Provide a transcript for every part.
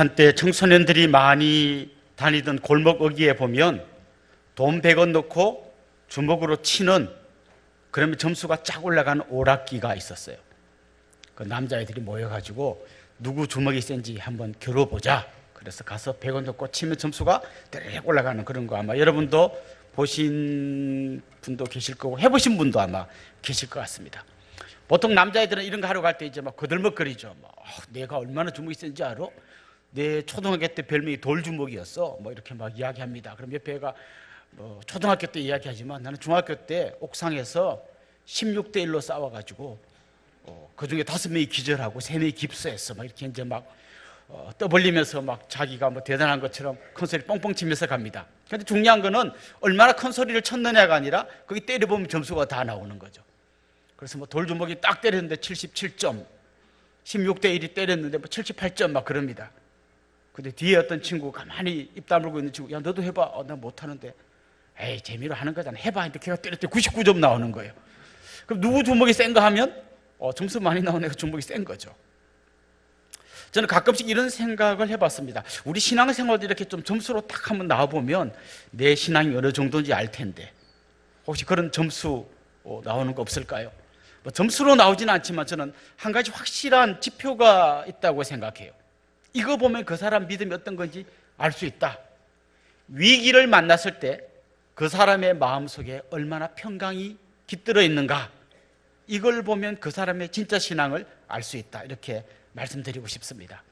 한때 청소년들이 많이 다니던 골목 어귀에 보면 돈 100원 넣고 주먹으로 치는, 그러면 점수가 쫙 올라가는 오락기가 있었어요. 그 남자애들이 모여가지고 누구 주먹이 센지 한번 겨뤄보자. 그래서 가서 100원 넣고 치면 점수가 대략 올라가는 그런 거, 아마 여러분도 보신 분도 계실 거고 해보신 분도 아마 계실 것 같습니다. 보통 남자애들은 이런 거 하러 갈 때 이제 막 거들먹거리죠. 내가 얼마나 주먹이 센지 알아? 내 초등학교 때 별명이 돌주먹이었어. 뭐 이렇게 막 이야기합니다. 그럼 옆에 애가 초등학교 때 이야기하지만 나는 중학교 때 옥상에서 16대 1로 싸워가지고 그 중에 5명이 기절하고 3명이 깁스했어. 막 이렇게 이제 막 떠벌리면서 막 자기가 뭐 대단한 것처럼 큰 소리 뻥뻥 치면서 갑니다. 그런데 중요한 거는 얼마나 큰 소리를 쳤느냐가 아니라 거기 때려보면 점수가 다 나오는 거죠. 그래서 뭐 돌주먹이 딱 때렸는데 77점, 16대 1이 때렸는데 뭐 78점 막 그럽니다. 근데 뒤에 어떤 친구 가만히 입 다물고 있는 친구, 야 너도 해봐. 나 못하는데. 에이 재미로 하는 거잖아. 해봐. 근데 걔가 때렸더니 99점 나오는 거예요. 그럼 누구 주먹이 센가 하면 점수 많이 나오는 애가 주먹이 센 거죠. 저는 가끔씩 이런 생각을 해봤습니다. 우리 신앙생활도 이렇게 좀 점수로 딱 한번 나와보면 내 신앙이 어느 정도인지 알 텐데, 혹시 그런 점수 나오는 거 없을까요? 뭐 점수로 나오지는 않지만 저는 한 가지 확실한 지표가 있다고 생각해요. 이거 보면 그 사람 믿음이 어떤 건지 알 수 있다. 위기를 만났을 때 그 사람의 마음속에 얼마나 평강이 깃들어 있는가, 이걸 보면 그 사람의 진짜 신앙을 알 수 있다. 이렇게 말씀드리고 싶습니다.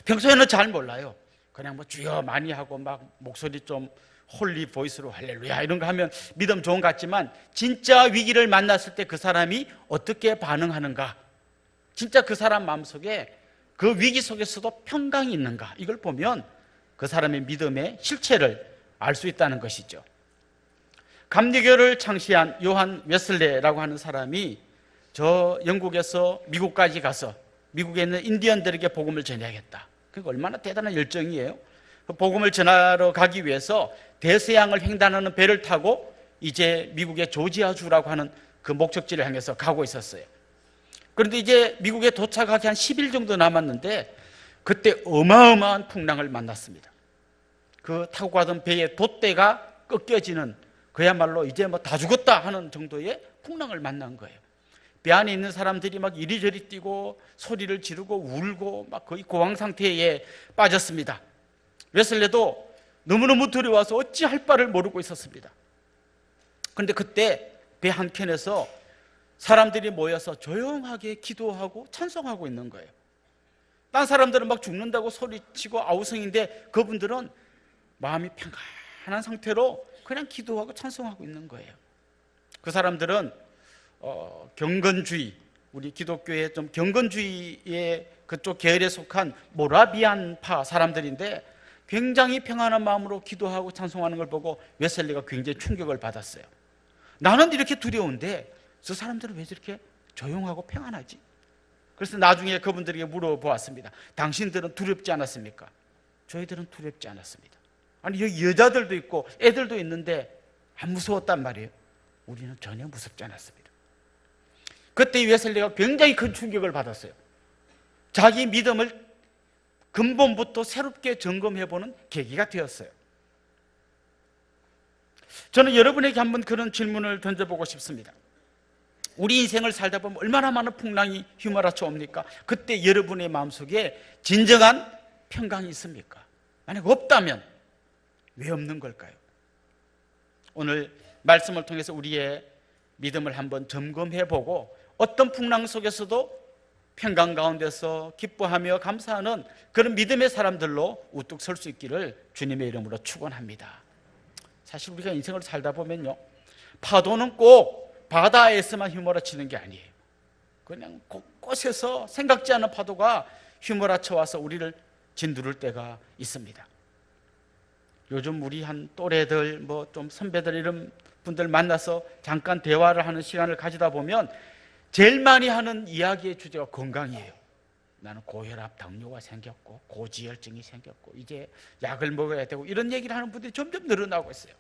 평소에는 잘 몰라요. 그냥 뭐 주여 많이 하고 막 목소리 좀 홀리 보이스로 할렐루야 이런 거 하면 믿음 좋은 것 같지만, 진짜 위기를 만났을 때 그 사람이 어떻게 반응하는가, 진짜 그 사람 마음속에 그 위기 속에서도 평강이 있는가, 이걸 보면 그 사람의 믿음의 실체를 알 수 있다는 것이죠. 감리교를 창시한 요한 웨슬레라고 하는 사람이 저 영국에서 미국까지 가서 미국에 있는 인디언들에게 복음을 전해야겠다. 그러니까 얼마나 대단한 열정이에요. 그 복음을 전하러 가기 위해서 대서양을 횡단하는 배를 타고 이제 미국의 조지아주라고 하는 그 목적지를 향해서 가고 있었어요. 그런데 이제 미국에 도착하기 한 10일 정도 남았는데 그때 어마어마한 풍랑을 만났습니다. 그 타고 가던 배의 돛대가 꺾여지는, 그야말로 이제 뭐 다 죽었다 하는 정도의 풍랑을 만난 거예요. 배 안에 있는 사람들이 막 이리저리 뛰고 소리를 지르고 울고 막 거의 고황 상태에 빠졌습니다. 웨슬레도 너무너무 두려워서 어찌할 바를 모르고 있었습니다. 그런데 그때 배 한켠에서 사람들이 모여서 조용하게 기도하고 찬송하고 있는 거예요. 딴 사람들은 막 죽는다고 소리치고 아우성인데 그분들은 마음이 평안한 상태로 그냥 기도하고 찬송하고 있는 거예요. 그 사람들은 경건주의, 우리 기독교의 좀 경건주의의 그쪽 계열에 속한 모라비안파 사람들인데 굉장히 평안한 마음으로 기도하고 찬송하는 걸 보고 웨슬리가 굉장히 충격을 받았어요. 나는 이렇게 두려운데 저 사람들은 왜 저렇게 조용하고 평안하지? 그래서 나중에 그분들에게 물어보았습니다. 당신들은 두렵지 않았습니까? 저희들은 두렵지 않았습니다. 아니 여기 여자들도 있고 애들도 있는데 안 무서웠단 말이에요. 우리는 전혀 무섭지 않았습니다. 그때 웨슬리가 굉장히 큰 충격을 받았어요. 자기 믿음을 근본부터 새롭게 점검해보는 계기가 되었어요. 저는 여러분에게 한번 그런 질문을 던져보고 싶습니다. 우리 인생을 살다 보면 얼마나 많은 풍랑이 휘몰아쳐 옵니까? 그때 여러분의 마음속에 진정한 평강이 있습니까? 만약 없다면 왜 없는 걸까요? 오늘 말씀을 통해서 우리의 믿음을 한번 점검해보고 어떤 풍랑 속에서도 평강 가운데서 기뻐하며 감사하는 그런 믿음의 사람들로 우뚝 설 수 있기를 주님의 이름으로 축원합니다. 사실 우리가 인생을 살다 보면요, 파도는 꼭 바다에서만 휘몰아치는 게 아니에요. 그냥 곳곳에서 생각지 않은 파도가 휘몰아쳐 와서 우리를 짓누를 때가 있습니다. 요즘 우리 한 또래들, 뭐 좀 선배들 이런 분들 만나서 잠깐 대화를 하는 시간을 가지다 보면 제일 많이 하는 이야기의 주제가 건강이에요. 나는 고혈압, 당뇨가 생겼고 고지혈증이 생겼고 이제 약을 먹어야 되고 이런 얘기를 하는 분들이 점점 늘어나고 있어요.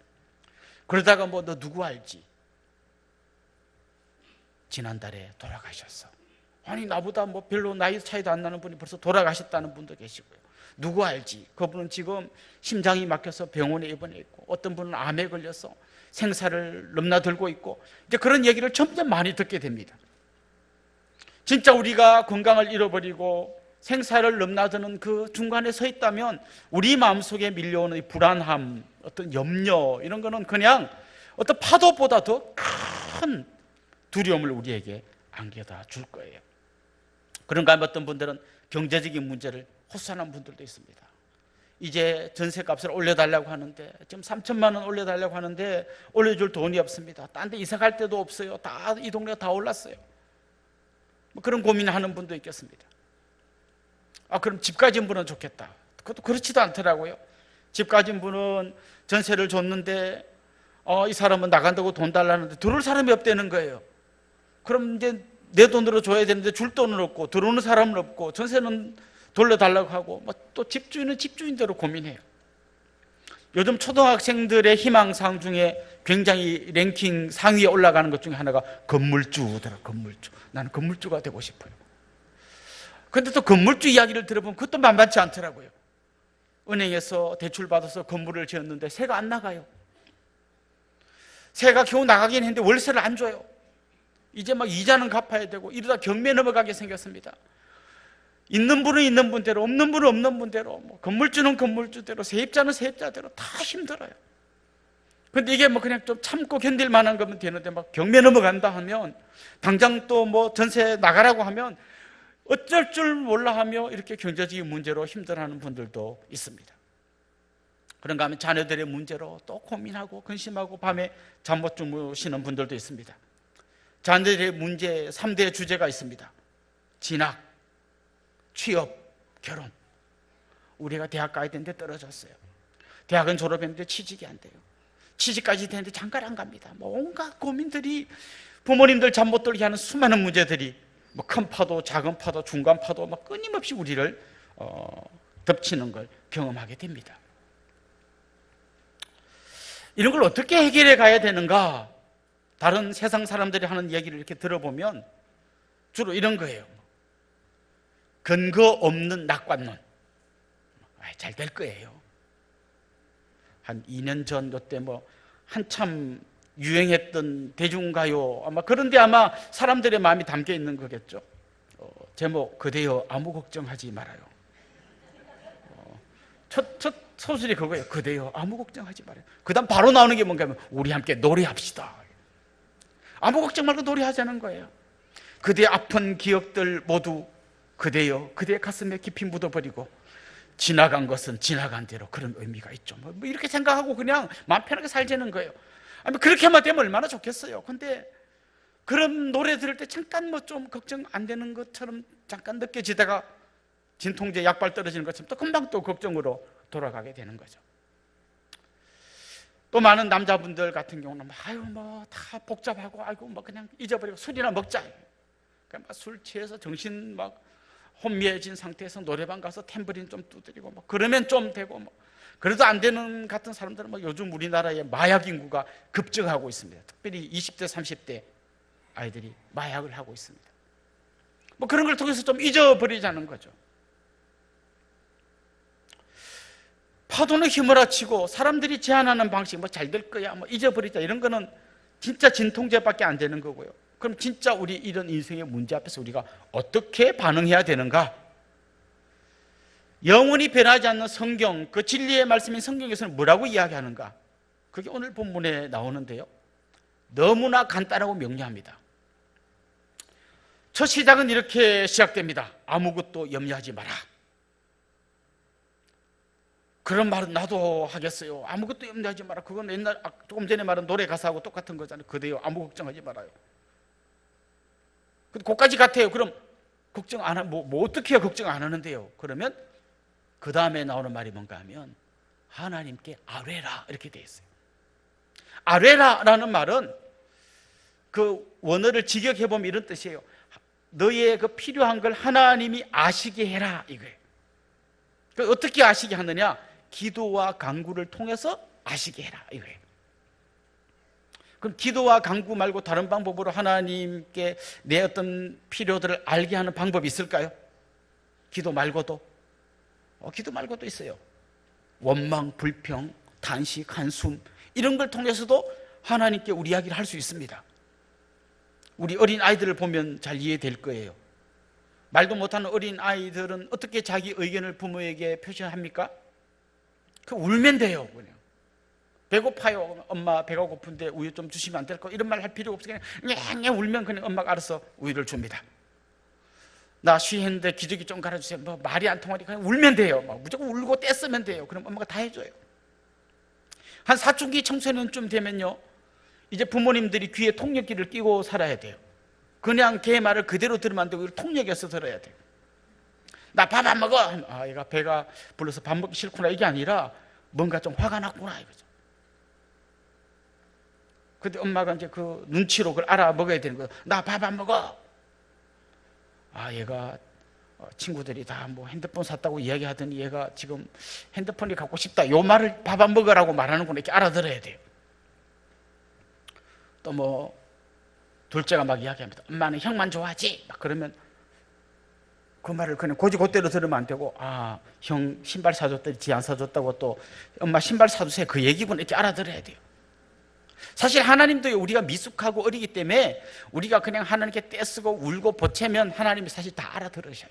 그러다가 뭐 너 누구 알지? 지난달에 돌아가셨어. 아니 나보다 뭐 별로 나이 차이도 안 나는 분이 벌써 돌아가셨다는 분도 계시고요. 누구 알지? 그분은 지금 심장이 막혀서 병원에 입원해 있고, 어떤 분은 암에 걸려서 생사를 넘나들고 있고, 이제 그런 얘기를 점점 많이 듣게 됩니다. 진짜 우리가 건강을 잃어버리고 생사를 넘나드는 그 중간에 서 있다면 우리 마음속에 밀려오는 이 불안함, 어떤 염려, 이런 거는 그냥 어떤 파도보다 더 큰 두려움을 우리에게 안겨다 줄 거예요. 그런가 하면 어떤 분들은 경제적인 문제를 호소하는 분들도 있습니다. 이제 전세값을 올려달라고 하는데, 지금 3천만 원 올려달라고 하는데 올려줄 돈이 없습니다. 딴 데 이사 갈 데도 없어요. 다 이 동네가 다 올랐어요. 뭐 그런 고민하는 분도 있겠습니다. 그럼 집 가진 분은 좋겠다. 그것도 그렇지도 않더라고요. 집 가진 분은 전세를 줬는데 이 사람은 나간다고 돈 달라는데 들어올 사람이 없다는 거예요. 그럼 이제 내 돈으로 줘야 되는데 줄 돈은 없고 들어오는 사람은 없고 전세는 돌려달라고 하고, 또 집주인은 집주인대로 고민해요. 요즘 초등학생들의 희망사항 중에 굉장히 랭킹 상위에 올라가는 것 중에 하나가 건물주더라. 건물주. 나는 건물주가 되고 싶어요. 그런데 또 건물주 이야기를 들어보면 그것도 만만치 않더라고요. 은행에서 대출 받아서 건물을 지었는데 세가 안 나가요. 세가 겨우 나가긴 했는데 월세를 안 줘요. 이제 막 이자는 갚아야 되고 이러다 경매 넘어가게 생겼습니다. 있는 분은 있는 분대로, 없는 분은 없는 분대로, 건물주는 건물주대로, 세입자는 세입자대로 다 힘들어요. 근데 이게 그냥 좀 참고 견딜 만한 거면 되는데 막 경매 넘어간다 하면, 당장 또 전세 나가라고 하면 어쩔 줄 몰라 하며 이렇게 경제적인 문제로 힘들어하는 분들도 있습니다. 그런가 하면 자녀들의 문제로 또 고민하고 근심하고 밤에 잠 못 주무시는 분들도 있습니다. 자녀들의 문제 3대 주제가 있습니다. 진학, 취업, 결혼. 우리가 대학 가야 되는데 떨어졌어요. 대학은 졸업했는데 취직이 안 돼요. 취직까지 되는데 장가를 안 갑니다. 온갖 고민들이, 부모님들 잠 못 들게 하는 수많은 문제들이 큰 파도, 작은 파도, 중간 파도 끊임없이 우리를 덮치는 걸 경험하게 됩니다. 이런 걸 어떻게 해결해 가야 되는가? 다른 세상 사람들이 하는 얘기를 이렇게 들어보면 주로 이런 거예요. 근거 없는 낙관론. 잘 될 거예요. 한 2년 전 그때 한참 유행했던 대중가요, 그런데 아마 사람들의 마음이 담겨 있는 거겠죠. 제목, 그대여 아무 걱정하지 말아요. 첫 소설이 그거예요. 그대여 아무 걱정하지 말아요. 그 다음 바로 나오는 게 뭔가 하면 우리 함께 노래합시다. 아무 걱정 말고 노래하자는 거예요. 그대의 아픈 기억들 모두 그대여 그대의 가슴에 깊이 묻어버리고 지나간 것은 지나간 대로, 그런 의미가 있죠. 이렇게 생각하고 그냥 마음 편하게 살자는 거예요. 그렇게만 되면 얼마나 좋겠어요. 근데 그런 노래 들을 때 잠깐 좀 걱정 안 되는 것처럼 잠깐 느껴지다가 진통제 약발 떨어지는 것처럼 또 금방 또 걱정으로 돌아가게 되는 거죠. 또 많은 남자분들 같은 경우는 다 복잡하고 그냥 잊어버리고 술이나 먹자. 술 취해서 정신 혼미해진 상태에서 노래방 가서 탬버린 좀 두드리고 그러면 좀 되고 그래도 안 되는 같은 사람들은 요즘 우리나라의 마약 인구가 급증하고 있습니다. 특별히 20대, 30대 아이들이 마약을 하고 있습니다. 그런 걸 통해서 좀 잊어버리자는 거죠. 파도는 휘몰아치고 사람들이 제안하는 방식 잘 될 거야, 잊어버리자, 이런 거는 진짜 진통제밖에 안 되는 거고요. 그럼 진짜 우리 이런 인생의 문제 앞에서 우리가 어떻게 반응해야 되는가? 영원히 변하지 않는 성경, 그 진리의 말씀인 성경에서는 뭐라고 이야기하는가? 그게 오늘 본문에 나오는데요. 너무나 간단하고 명료합니다. 첫 시작은 이렇게 시작됩니다. 아무것도 염려하지 마라. 그런 말은 나도 하겠어요. 아무것도 염려하지 마라. 그건 옛날 조금 전에 말한 노래 가사하고 똑같은 거잖아요. 그대여 아무 걱정하지 말아요. 근데 그까지 같아요. 그럼 걱정 안 하면 어떻게 해야 걱정 안 하는데요? 그러면 그 다음에 나오는 말이 뭔가 하면 하나님께 아뢰라, 이렇게 되어 있어요. 아뢰라라는 말은 그 원어를 직역해 보면 이런 뜻이에요. 너의 그 필요한 걸 하나님이 아시게 해라, 이거예요. 어떻게 아시게 하느냐? 기도와 간구를 통해서 아시게 해라, 이거예요. 그럼 기도와 간구 말고 다른 방법으로 하나님께 내 어떤 필요들을 알게 하는 방법이 있을까요? 기도 말고도? 기도 말고도 있어요. 원망, 불평, 단식, 한숨 이런 걸 통해서도 하나님께 우리 이야기를 할 수 있습니다. 우리 어린 아이들을 보면 잘 이해될 거예요. 말도 못하는 어린 아이들은 어떻게 자기 의견을 부모에게 표시합니까? 울면 돼요. 그냥 배고파요. 엄마 배가 고픈데 우유 좀 주시면 안 될까? 이런 말 할 필요 없어요. 그냥 냥냥 울면 그냥 엄마가 알아서 우유를 줍니다. 나 쉬했는데 기저귀 좀 갈아주세요. 뭐 말이 안 통하니까 그냥 울면 돼요. 막 무조건 울고 떼쓰면 돼요. 그럼 엄마가 다 해줘요. 한 사춘기 청소년쯤 되면요, 이제 부모님들이 귀에 통역기를 끼고 살아야 돼요. 그냥 걔 말을 그대로 들으면 안 되고 통역해서 들어야 돼요. 나 밥 안 먹어. 아, 얘가 배가 불러서 밥 먹기 싫구나. 이게 아니라 뭔가 좀 화가 났구나 이거죠. 근데 엄마가 이제 그 눈치로 그걸 알아 먹어야 되는 거예요. 나 밥 안 먹어. 아, 얘가 친구들이 다 뭐 핸드폰 샀다고 이야기하더니 얘가 지금 핸드폰이 갖고 싶다. 요 말을 밥 안 먹으라고 말하는구나. 이렇게 알아들어야 돼요. 또 뭐 둘째가 막 이야기합니다. 엄마는 형만 좋아하지? 막 그러면 그 말을 그냥 고지고대로 들으면 안 되고, 아, 형 신발 사줬더니 지 안 사줬다고 또 엄마 신발 사주세요. 그 얘기구나. 이렇게 알아들어야 돼요. 사실 하나님도 우리가 미숙하고 어리기 때문에 우리가 그냥 하나님께 떼쓰고 울고 보채면 하나님이 사실 다 알아들으셔요.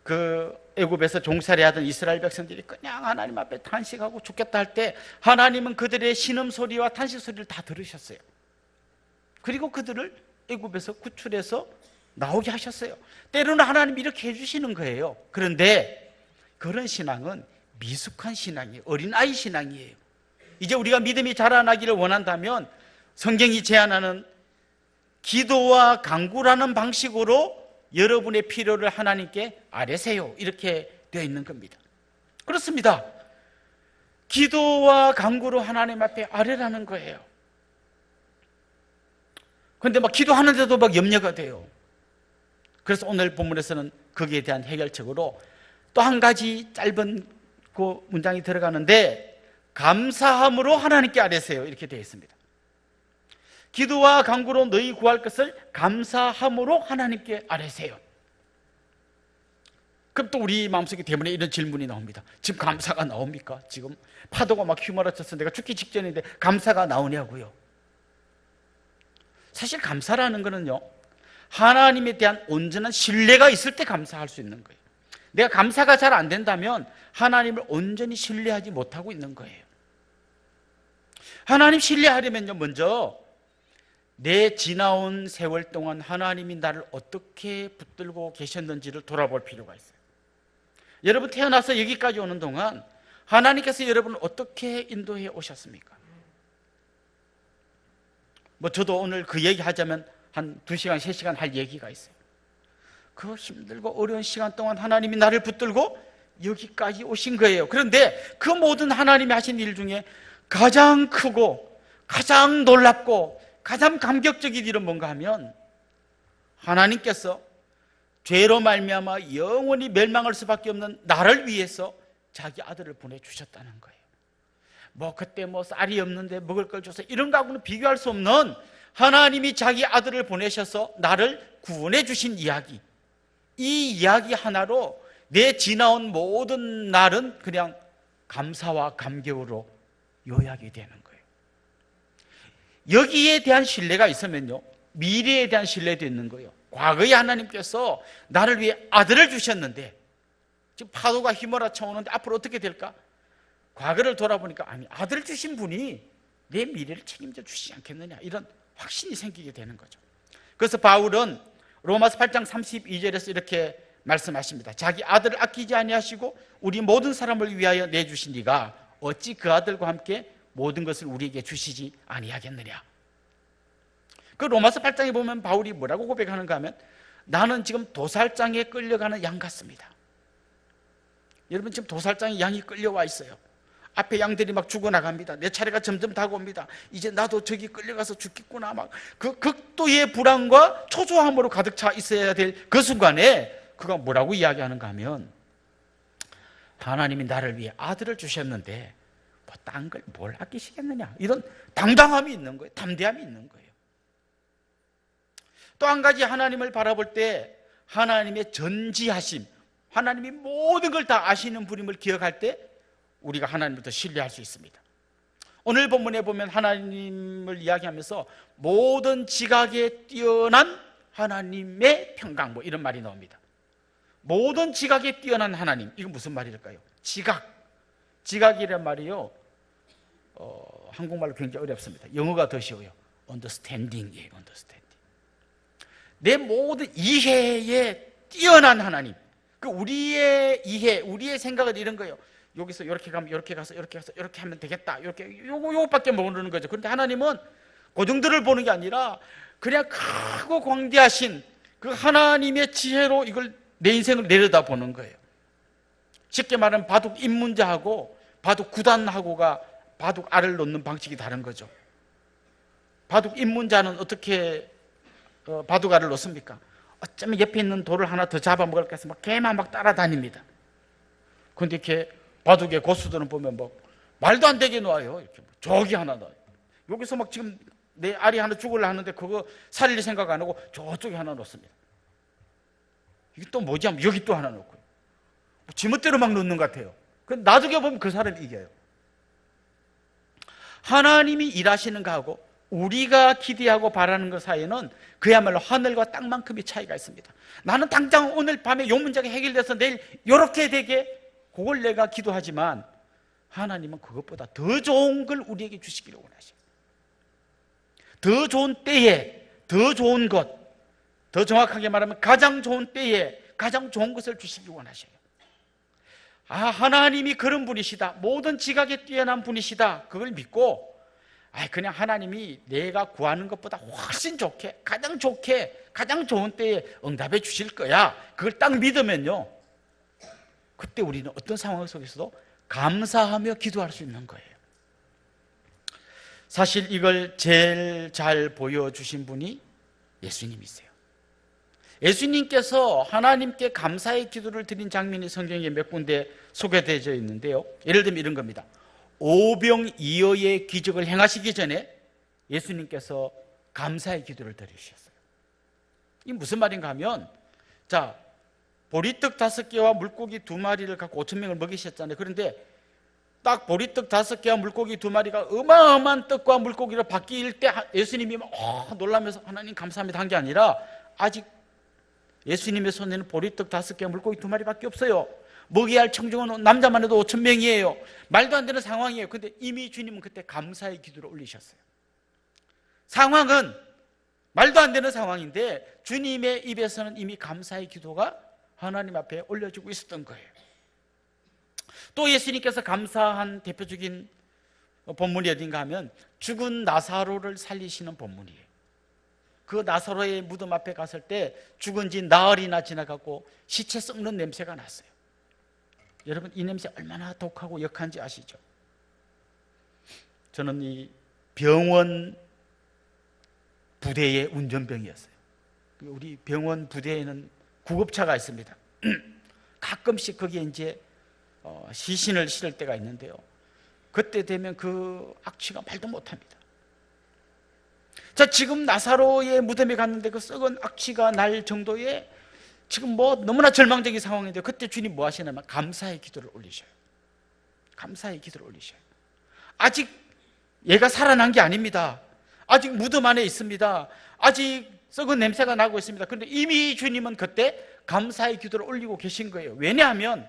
그 애굽에서 종살이 하던 이스라엘 백성들이 그냥 하나님 앞에 탄식하고 죽겠다 할 때 하나님은 그들의 신음소리와 탄식소리를 다 들으셨어요. 그리고 그들을 애굽에서 구출해서 나오게 하셨어요. 때로는 하나님이 이렇게 해주시는 거예요. 그런데 그런 신앙은 미숙한 신앙이에요. 어린아이 신앙이에요. 이제 우리가 믿음이 자라나기를 원한다면 성경이 제안하는 기도와 간구라는 방식으로 여러분의 필요를 하나님께 아뢰세요. 이렇게 되어 있는 겁니다. 그렇습니다. 기도와 간구로 하나님 앞에 아뢰라는 거예요. 그런데 막 기도하는데도 막 염려가 돼요. 그래서 오늘 본문에서는 거기에 대한 해결책으로 또 한 가지 짧은 그 문장이 들어가는데, 감사함으로 하나님께 아뢰세요. 이렇게 되어 있습니다. 기도와 간구로 너희 구할 것을 감사함으로 하나님께 아뢰세요. 그럼 또 우리 마음속에 때문에 이런 질문이 나옵니다. 지금 감사가 나옵니까? 지금 파도가 막 휘몰아쳐서 내가 죽기 직전인데 감사가 나오냐고요. 사실 감사라는 거는요, 하나님에 대한 온전한 신뢰가 있을 때 감사할 수 있는 거예요. 내가 감사가 잘 안 된다면 하나님을 온전히 신뢰하지 못하고 있는 거예요. 하나님 신뢰하려면요, 먼저 내 지나온 세월 동안 하나님이 나를 어떻게 붙들고 계셨는지를 돌아볼 필요가 있어요. 여러분 태어나서 여기까지 오는 동안 하나님께서 여러분을 어떻게 인도해 오셨습니까? 뭐 저도 오늘 그 얘기 하자면 한 2시간, 3시간 할 얘기가 있어요. 그 힘들고 어려운 시간 동안 하나님이 나를 붙들고 여기까지 오신 거예요. 그런데 그 모든 하나님이 하신 일 중에 가장 크고 가장 놀랍고 가장 감격적인 일은 뭔가 하면, 하나님께서 죄로 말미암아 영원히 멸망할 수밖에 없는 나를 위해서 자기 아들을 보내주셨다는 거예요. 뭐 그때 뭐 쌀이 없는데 먹을 걸 줘서 이런 거하고는 비교할 수 없는 하나님이 자기 아들을 보내셔서 나를 구원해 주신 이야기, 이 이야기 하나로 내 지나온 모든 날은 그냥 감사와 감격으로 요약이 되는 거예요. 여기에 대한 신뢰가 있으면요, 미래에 대한 신뢰도 있는 거예요. 과거에 하나님께서 나를 위해 아들을 주셨는데 지금 파도가 휘몰아쳐 오는데 앞으로 어떻게 될까? 과거를 돌아보니까, 아니, 아들 주신 분이 내 미래를 책임져 주시지 않겠느냐, 이런 확신이 생기게 되는 거죠. 그래서 바울은 로마서 8장 32절에서 이렇게 말씀하십니다. 자기 아들을 아끼지 아니하시고 우리 모든 사람을 위하여 내주신 이가 어찌 그 아들과 함께 모든 것을 우리에게 주시지 아니하겠느냐. 그 로마서 8장에 보면 바울이 뭐라고 고백하는가 하면, 나는 지금 도살장에 끌려가는 양 같습니다. 여러분, 지금 도살장에 양이 끌려와 있어요. 앞에 양들이 막 죽어나갑니다. 내 차례가 점점 다가옵니다. 이제 나도 저기 끌려가서 죽겠구나. 막 그 극도의 불안과 초조함으로 가득 차 있어야 될 그 순간에 그가 뭐라고 이야기하는가 하면, 하나님이 나를 위해 아들을 주셨는데 뭐 딴 걸 뭘 아끼시겠느냐, 이런 당당함이 있는 거예요. 담대함이 있는 거예요. 또 한 가지, 하나님을 바라볼 때 하나님의 전지하심, 하나님이 모든 걸 다 아시는 분임을 기억할 때 우리가 하나님을 더 신뢰할 수 있습니다. 오늘 본문에 보면 하나님을 이야기하면서 모든 지각에 뛰어난 하나님의 평강, 뭐 이런 말이 나옵니다. 모든 지각에 뛰어난 하나님, 이건 무슨 말일까요? 지각이란 말이요, 한국말로 굉장히 어렵습니다. 영어가 더 쉬워요. understanding이에요. understanding. 내 모든 이해에 뛰어난 하나님. 그 우리의 이해, 우리의 생각은 이런 거예요. 여기서 이렇게 가면 이렇게 가서 이렇게 가서 이렇게 하면 되겠다, 이렇게 요것밖에 모르는 거죠. 그런데 하나님은 그 정도를 보는 게 아니라 그냥 크고 광대하신 그 하나님의 지혜로 이걸 내 인생을 내려다보는 거예요. 쉽게 말하면 바둑 입문자하고 바둑 구단하고가 바둑 알을 놓는 방식이 다른 거죠. 바둑 입문자는 어떻게 바둑 알을 놓습니까? 어쩌면 옆에 있는 돌을 하나 더 잡아먹을까 해서 막 걔만 막 따라다닙니다. 그런데 이렇게 바둑의 고수들은 보면 뭐 말도 안 되게 놓아요. 이렇게 저기 하나 놔요. 여기서 막 지금 내 알이 하나 죽으려 하는데 그거 살릴 생각 안 하고 저쪽에 하나 놓습니다. 이게 또 뭐지 하면 여기 또 하나 놓고요. 지멋대로 막 놓는 것 같아요. 나중에 보면 그 사람이 이겨요. 하나님이 일하시는 거하고 우리가 기대하고 바라는 것 사이에는 그야말로 하늘과 땅만큼의 차이가 있습니다. 나는 당장 오늘 밤에 요 문제가 해결돼서 내일 이렇게 되게, 그걸 내가 기도하지만 하나님은 그것보다 더 좋은 걸 우리에게 주시기를 원하셔요. 더 좋은 때에 더 좋은 것, 더 정확하게 말하면 가장 좋은 때에 가장 좋은 것을 주시기 원하셔요. 하나님이 그런 분이시다, 모든 지각에 뛰어난 분이시다, 그걸 믿고 그냥 하나님이 내가 구하는 것보다 훨씬 좋게, 가장 좋게, 가장 좋은 때에 응답해 주실 거야, 그걸 딱 믿으면요, 그때 우리는 어떤 상황 속에서도 감사하며 기도할 수 있는 거예요. 사실 이걸 제일 잘 보여주신 분이 예수님이세요. 예수님께서 하나님께 감사의 기도를 드린 장면이 성경에 몇 군데 소개되어 있는데요, 예를 들면 이런 겁니다. 오병이어의 기적을 행하시기 전에 예수님께서 감사의 기도를 드리셨어요. 이게 무슨 말인가 하면, 자, 보리떡 5개와 물고기 2마리를 갖고 5,000명을 먹이셨잖아요. 그런데 딱 보리떡 5개와 물고기 2마리가 어마어마한 떡과 물고기로 바뀔 때 예수님이 막 놀라면서 하나님 감사합니다 한 게 아니라, 아직 예수님의 손에는 보리떡 5개와 물고기 2마리밖에 없어요. 먹여야 할 청중은 남자만 해도 5,000명이에요. 말도 안 되는 상황이에요. 근데 이미 주님은 그때 감사의 기도를 올리셨어요. 상황은 말도 안 되는 상황인데 주님의 입에서는 이미 감사의 기도가 하나님 앞에 올려지고 있었던 거예요. 또 예수님께서 감사한 대표적인 본문이 어딘가 하면 죽은 나사로를 살리시는 본문이에요. 그 나사로의 무덤 앞에 갔을 때 죽은 지 나흘이나 지나가고 시체 썩는 냄새가 났어요. 여러분, 이 냄새 얼마나 독하고 역한지 아시죠? 저는 이 병원 부대의 운전병이었어요. 우리 병원 부대에는 구급차가 있습니다. 가끔씩 거기에 이제 시신을 실을 때가 있는데요, 그때 되면 그 악취가 말도 못합니다. 자, 지금 나사로의 무덤에 갔는데 그 썩은 악취가 날 정도의 지금 뭐 너무나 절망적인 상황인데, 그때 주님 뭐 하시냐면 감사의 기도를 올리셔요. 감사의 기도를 올리셔요. 아직 얘가 살아난 게 아닙니다. 아직 무덤 안에 있습니다. 아직 썩은 냄새가 나고 있습니다. 그런데 이미 주님은 그때 감사의 기도를 올리고 계신 거예요. 왜냐하면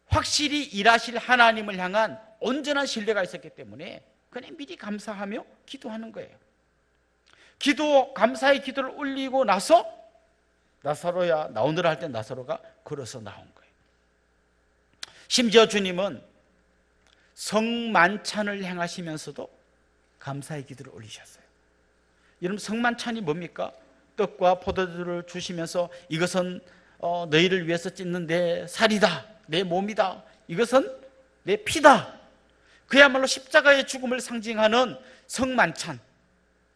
확실히 일하실 하나님을 향한 온전한 신뢰가 있었기 때문에 그냥 미리 감사하며 기도하는 거예요. 감사의 기도를 올리고 나서 나사로야 나오느라 할 때 나사로가 걸어서 나온 거예요. 심지어 주님은 성만찬을 행하시면서도 감사의 기도를 올리셨어요. 여러분, 성만찬이 뭡니까? 떡과 포도주를 주시면서 이것은 너희를 위해서 찢는 내 살이다, 내 몸이다, 이것은 내 피다, 그야말로 십자가의 죽음을 상징하는 성만찬,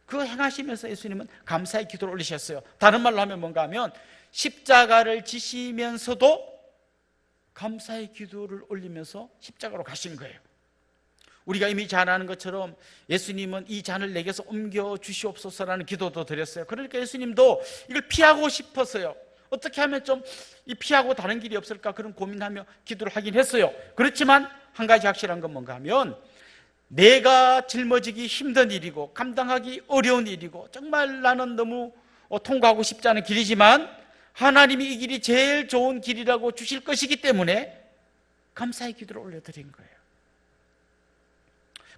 그거 행하시면서 예수님은 감사의 기도를 올리셨어요. 다른 말로 하면 뭔가 하면 십자가를 지시면서도 감사의 기도를 올리면서 십자가로 가신 거예요. 우리가 이미 잘 아는 것처럼 예수님은 이 잔을 내게서 옮겨 주시옵소서라는 기도도 드렸어요. 그러니까 예수님도 이걸 피하고 싶었어요. 어떻게 하면 좀 이 피하고 다른 길이 없을까 그런 고민하며 기도를 하긴 했어요. 그렇지만 한 가지 확실한 건 뭔가 하면 내가 짊어지기 힘든 일이고 감당하기 어려운 일이고 정말 나는 너무 통과하고 싶지 않은 길이지만 하나님이 이 길이 제일 좋은 길이라고 주실 것이기 때문에 감사의 기도를 올려드린 거예요.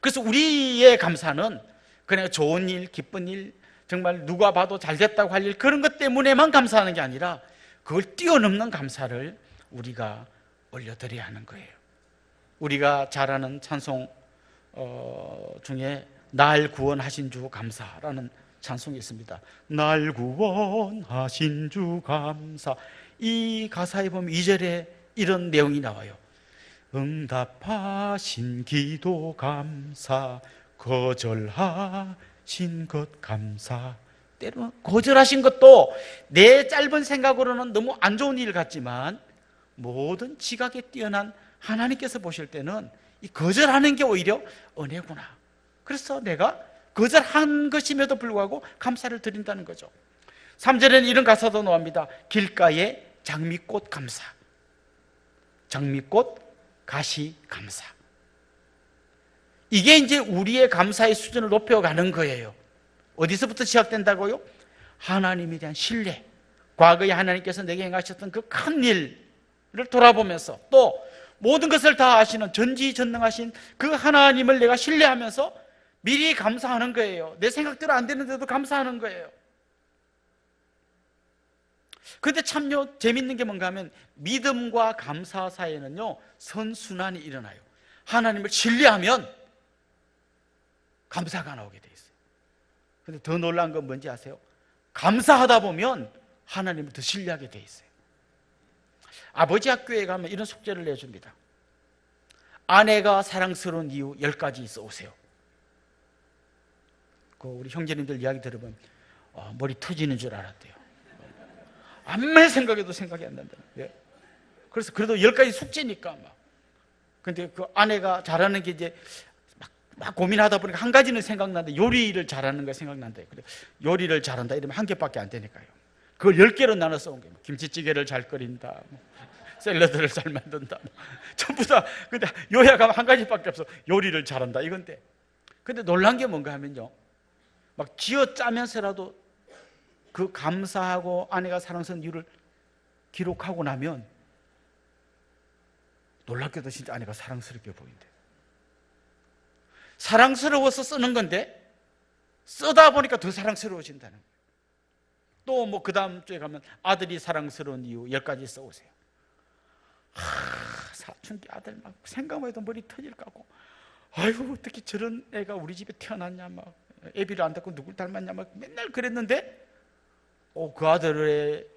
그래서 우리의 감사는 그냥 좋은 일, 기쁜 일, 정말 누가 봐도 잘 됐다고 할 일, 그런 것 때문에만 감사하는 게 아니라 그걸 뛰어넘는 감사를 우리가 올려드려야 하는 거예요. 우리가 잘 아는 찬송 중에 날 구원하신 주 감사라는 찬송이 있습니다. 날 구원하신 주 감사. 이 가사에 보면 2절에 이런 내용이 나와요. 응답하신 기도 감사, 거절하신 것 감사. 때로는 거절하신 것도 내 짧은 생각으로는 너무 안 좋은 일 같지만 모든 지각에 뛰어난 하나님께서 보실 때는 이 거절하는 게 오히려 은혜구나. 그래서 내가 거절한 것임에도 불구하고 감사를 드린다는 거죠. 3절에는 이런 가사도 나옵니다. 길가에 장미꽃 감사, 장미꽃 가시 감사. 이게 이제 우리의 감사의 수준을 높여가는 거예요. 어디서부터 시작된다고요? 하나님에 대한 신뢰, 과거에 하나님께서 내게 행하셨던 그 큰 일을 돌아보면서 또 모든 것을 다 아시는 전지전능하신 그 하나님을 내가 신뢰하면서 미리 감사하는 거예요. 내 생각대로 안 되는데도 감사하는 거예요. 그런데 참요 재밌는 게 뭔가 하면 믿음과 감사 사이에는요 선순환이 일어나요. 하나님을 신뢰하면 감사가 나오게 돼 있어요. 근데 더 놀라운 건 뭔지 아세요? 감사하다 보면 하나님을 더 신뢰하게 돼 있어요. 아버지 학교에 가면 이런 숙제를 내줍니다. 아내가 사랑스러운 이유 10가지 써오세요. 우리 형제님들 이야기 들어보면 머리 터지는 줄 알았대요. 아무리 생각해도 생각이 안 난다. 그래서 그래도 10가지 숙제니까 막. 근데 그 아내가 잘하는 게 이제 막 고민하다 보니까 한 가지는 생각나는데 요리를 잘하는 거 생각난대요. 그래 요리를 잘한다 이러면 한 개밖에 안 되니까요. 그걸 10개로 나눠서 온 거예요. 김치찌개를 잘 끓인다, 샐러드를 잘 만든다, 전부 다. 근데 요약하면 한 가지밖에 없어. 요리를 잘한다 이건데. 근데 놀란 게 뭔가 하면요, 막 쥐어 짜면서라도 그 감사하고 아내가 사랑스러운 이유를 기록하고 나면 놀랍게도 진짜 아내가 사랑스럽게 보인대요. 사랑스러워서 쓰는 건데 쓰다 보니까 더 사랑스러워진다는 거예요. 또 뭐 그 다음 주에 가면 아들이 사랑스러운 이유 10가지 써오세요. 사춘기 아들 막 생각만 해도 머리 터질 것 같고, 아이고 어떻게 저런 애가 우리 집에 태어났냐, 막 애비를 안 닮고 누굴 닮았냐, 막 맨날 그랬는데 그 아들을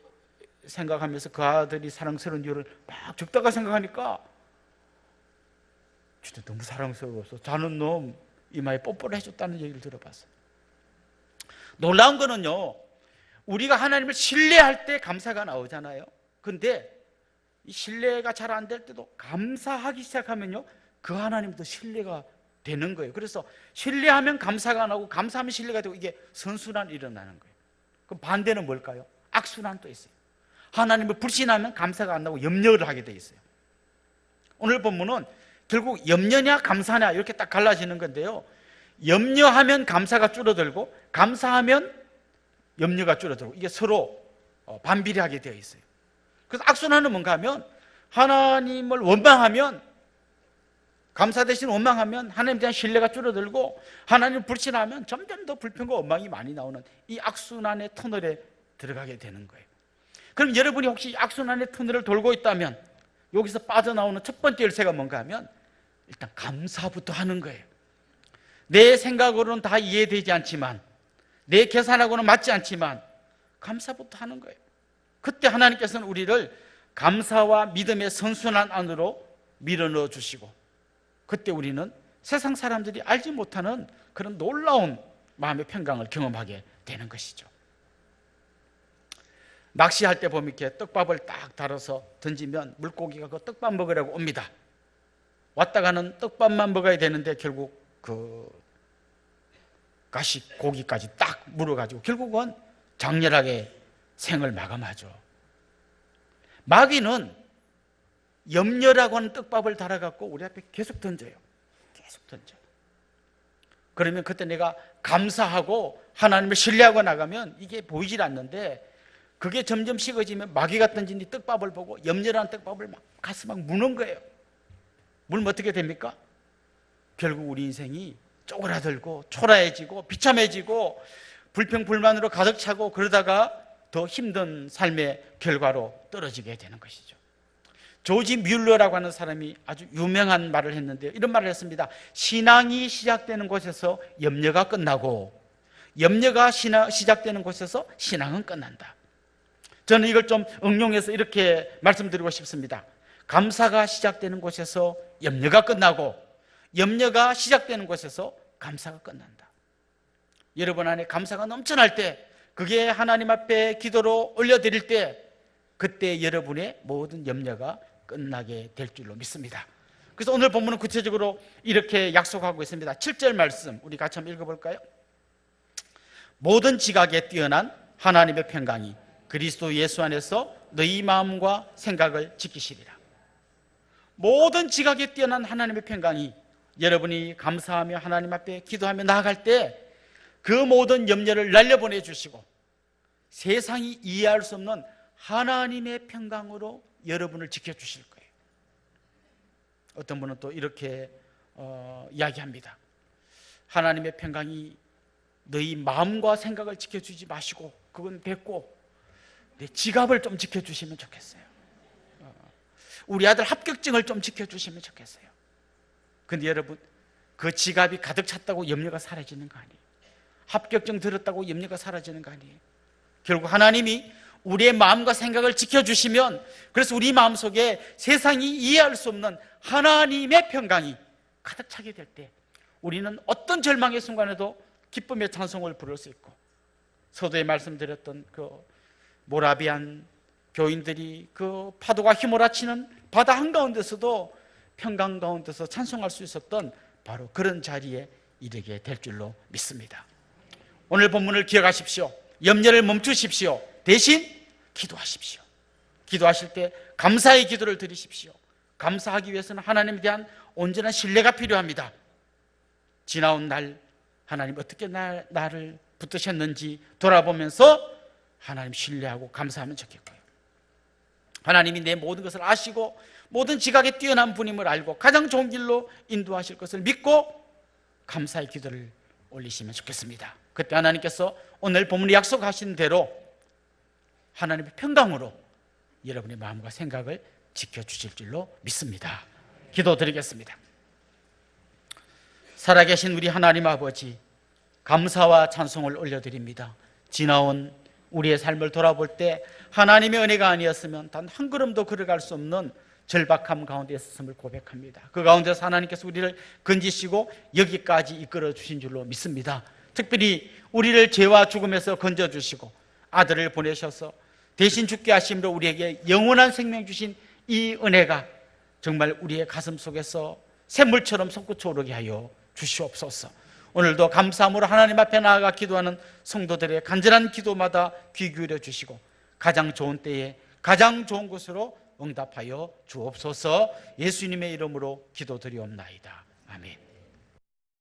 생각하면서 그 아들이 사랑스러운 이유를 막 적다가 생각하니까 진짜 너무 사랑스러워서 자는 놈 이마에 뽀뽀를 해줬다는 얘기를 들어봤어요. 놀라운 거는요, 우리가 하나님을 신뢰할 때 감사가 나오잖아요. 근데 이 신뢰가 잘 안 될 때도 감사하기 시작하면요 그 하나님도 신뢰가 되는 거예요. 그래서 신뢰하면 감사가 나고 감사하면 신뢰가 되고 이게 선순환이 일어나는 거예요. 그럼 반대는 뭘까요? 악순환도 있어요. 하나님을 불신하면 감사가 안 나고 염려를 하게 돼 있어요. 오늘 본문은 결국 염려냐 감사냐 이렇게 딱 갈라지는 건데요, 염려하면 감사가 줄어들고 감사하면 염려가 줄어들고 이게 서로 반비례하게 되어 있어요. 그래서 악순환은 뭔가 하면 하나님을 원망하면, 감사 대신 원망하면 하나님에 대한 신뢰가 줄어들고, 하나님을 불신하면 점점 더 불평과 원망이 많이 나오는 이 악순환의 터널에 들어가게 되는 거예요. 그럼 여러분이 혹시 악순환의 터널을 돌고 있다면 여기서 빠져나오는 첫 번째 열쇠가 뭔가 하면 일단 감사부터 하는 거예요. 내 생각으로는 다 이해되지 않지만, 내 계산하고는 맞지 않지만 감사부터 하는 거예요. 그때 하나님께서는 우리를 감사와 믿음의 선순환 안으로 밀어넣어 주시고, 그때 우리는 세상 사람들이 알지 못하는 그런 놀라운 마음의 평강을 경험하게 되는 것이죠. 낚시할 때 보면 이렇게 떡밥을 딱 달아서 던지면 물고기가 그 떡밥 먹으려고 옵니다. 왔다 가는 떡밥만 먹어야 되는데 결국 그 가시 고기까지 딱 물어가지고 결국은 장렬하게 생을 마감하죠. 마귀는 염려라고 하는 떡밥을 달아갖고 우리 앞에 계속 던져요. 계속 던져요. 그러면 그때 내가 감사하고 하나님을 신뢰하고 나가면 이게 보이질 않는데, 그게 점점 식어지면 마귀가 던진 이 떡밥을 보고 염려라는 떡밥을 막 가슴 막 무는 거예요. 물면 어떻게 됩니까? 결국 우리 인생이 쪼그라들고 초라해지고 비참해지고 불평불만으로 가득 차고, 그러다가 더 힘든 삶의 결과로 떨어지게 되는 것이죠. 조지 뮬러라고 하는 사람이 아주 유명한 말을 했는데요, 이런 말을 했습니다. 신앙이 시작되는 곳에서 염려가 끝나고 염려가 시작되는 곳에서 신앙은 끝난다. 저는 이걸 좀 응용해서 이렇게 말씀드리고 싶습니다. 감사가 시작되는 곳에서 염려가 끝나고 염려가 시작되는 곳에서 감사가 끝난다. 여러분 안에 감사가 넘쳐날 때, 그게 하나님 앞에 기도로 올려드릴 때, 그때 여러분의 모든 염려가 끝나게 될 줄로 믿습니다. 그래서 오늘 본문은 구체적으로 이렇게 약속하고 있습니다. 7절 말씀 우리 같이 한번 읽어볼까요? 모든 지각에 뛰어난 하나님의 평강이 그리스도 예수 안에서 너희 마음과 생각을 지키시리라. 모든 지각에 뛰어난 하나님의 평강이, 여러분이 감사하며 하나님 앞에 기도하며 나아갈 때 그 모든 염려를 날려보내 주시고 세상이 이해할 수 없는 하나님의 평강으로 여러분을 지켜주실 거예요. 어떤 분은 또 이렇게 이야기합니다. 하나님의 평강이 너희 마음과 생각을 지켜주지 마시고, 그건 됐고 내 지갑을 좀 지켜주시면 좋겠어요. 우리 아들 합격증을 좀 지켜주시면 좋겠어요. 근데 여러분, 그 지갑이 가득 찼다고 염려가 사라지는 거 아니에요. 합격증 들었다고 염려가 사라지는 거 아니에요. 결국 하나님이 우리의 마음과 생각을 지켜주시면, 그래서 우리 마음속에 세상이 이해할 수 없는 하나님의 평강이 가득 차게 될 때 우리는 어떤 절망의 순간에도 기쁨의 찬송을 부를 수 있고, 서두에 말씀드렸던 그 모라비안 교인들이 그 파도가 휘몰아치는 바다 한가운데서도 평강 가운데서 찬송할 수 있었던 바로 그런 자리에 이르게 될 줄로 믿습니다. 오늘 본문을 기억하십시오. 염려를 멈추십시오. 대신 기도하십시오. 기도하실 때 감사의 기도를 드리십시오. 감사하기 위해서는 하나님에 대한 온전한 신뢰가 필요합니다. 지나온 날 하나님 어떻게 나를 붙드셨는지 돌아보면서 하나님 신뢰하고 감사하면 좋겠고요. 하나님이 내 모든 것을 아시고 모든 지각에 뛰어난 분임을 알고 가장 좋은 길로 인도하실 것을 믿고 감사의 기도를 올리시면 좋겠습니다. 그때 하나님께서 오늘 본문에 약속하신 대로 하나님의 평강으로 여러분의 마음과 생각을 지켜주실 줄로 믿습니다. 기도드리겠습니다. 살아계신 우리 하나님 아버지, 감사와 찬송을 올려드립니다. 지나온 우리의 삶을 돌아볼 때 하나님의 은혜가 아니었으면 단 한 걸음도 걸어갈 수 없는 절박함 가운데 있었음을 고백합니다. 그 가운데서 하나님께서 우리를 건지시고 여기까지 이끌어 주신 줄로 믿습니다. 특별히 우리를 죄와 죽음에서 건져주시고 아들을 보내셔서 대신 죽게 하심으로 우리에게 영원한 생명 주신 이 은혜가 정말 우리의 가슴 속에서 샘물처럼 솟구쳐 오르게 하여 주시옵소서. 오늘도 감사함으로 하나님 앞에 나아가 기도하는 성도들의 간절한 기도마다 귀 기울여 주시고 가장 좋은 때에 가장 좋은 곳으로 응답하여 주옵소서. 예수님의 이름으로 기도드리옵나이다. 아멘.